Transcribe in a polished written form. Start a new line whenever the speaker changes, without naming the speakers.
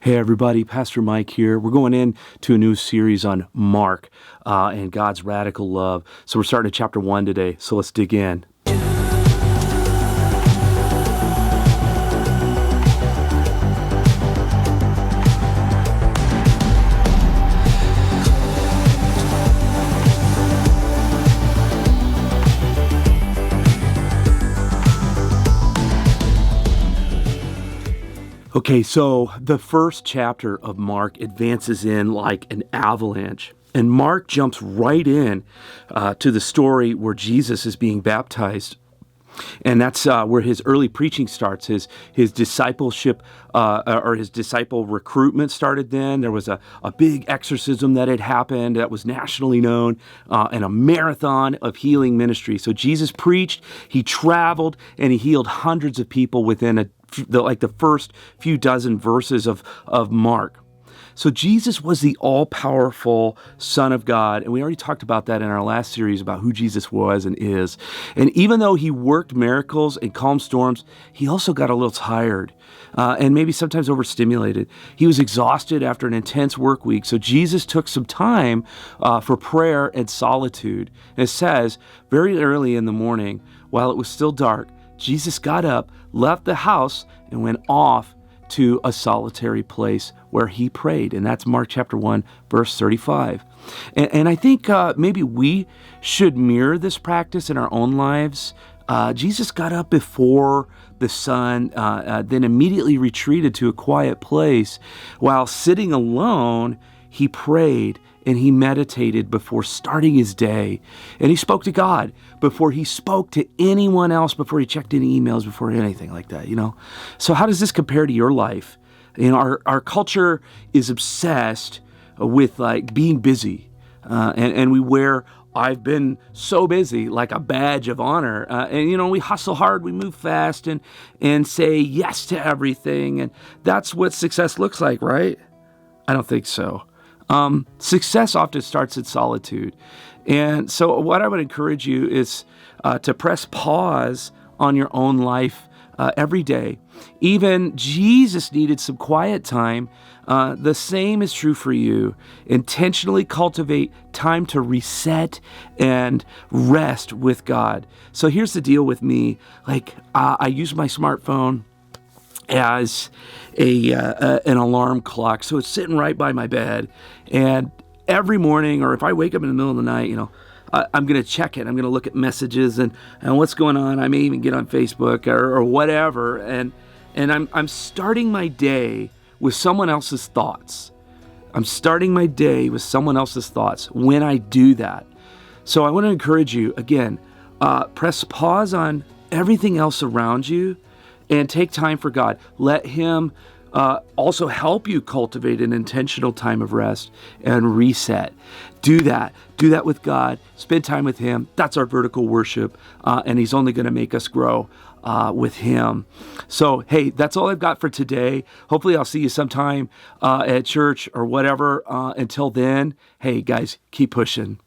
Hey everybody, Pastor Mike here. We're going into a new series on Mark and God's radical love. So we're starting at chapter 1 today, so let's dig in. Okay, so the first chapter of Mark advances in like an avalanche. And Mark jumps right in to the story where Jesus is being baptized. And that's where his early preaching starts. His discipleship or his disciple recruitment started then. There was a big exorcism that had happened that was nationally known and a marathon of healing ministry. So Jesus preached, he traveled, and he healed hundreds of people within the first few dozen verses of Mark. So Jesus was the all-powerful Son of God, and we already talked about that in our last series about who Jesus was and is. And even though he worked miracles and calmed storms, he also got a little tired and maybe sometimes overstimulated. He was exhausted after an intense work week, so Jesus took some time for prayer and solitude. And it says, very early in the morning, while it was still dark, Jesus got up, left the house, and went off to a solitary place where he prayed. And that's Mark chapter 1, verse 35. And I think maybe we should mirror this practice in our own lives. Jesus got up before the sun, then immediately retreated to a quiet place. While sitting alone, he prayed and he meditated before starting his day. And he spoke to God before he spoke to anyone else, before he checked any emails, before anything like that, So how does this compare to your life? Our culture is obsessed with like being busy. And we wear I've been so busy like a badge of honor. And we hustle hard, we move fast and say yes to everything. And that's what success looks like, right? I don't think so. Success often starts in solitude. And so what I would encourage you is to press pause on your own life every day. Even Jesus needed some quiet time. The same is true for you. Intentionally cultivate time to reset and rest with God. So here's the deal with me. I use my smartphone as an alarm clock. So it's sitting right by my bed. And every morning, or if I wake up in the middle of the night, I'm going to check it. I'm going to look at messages and what's going on. I may even get on Facebook or whatever. And I'm starting my day with someone else's thoughts. I'm starting my day with someone else's thoughts when I do that. So I want to encourage you, again, press pause on everything else around you and take time for God. Let him also help you cultivate an intentional time of rest and reset. Do that. Do that with God. Spend time with him. That's our vertical worship. And he's only going to make us grow with him. So, hey, that's all I've got for today. Hopefully I'll see you sometime at church or whatever. Until then, hey, guys, keep pushing.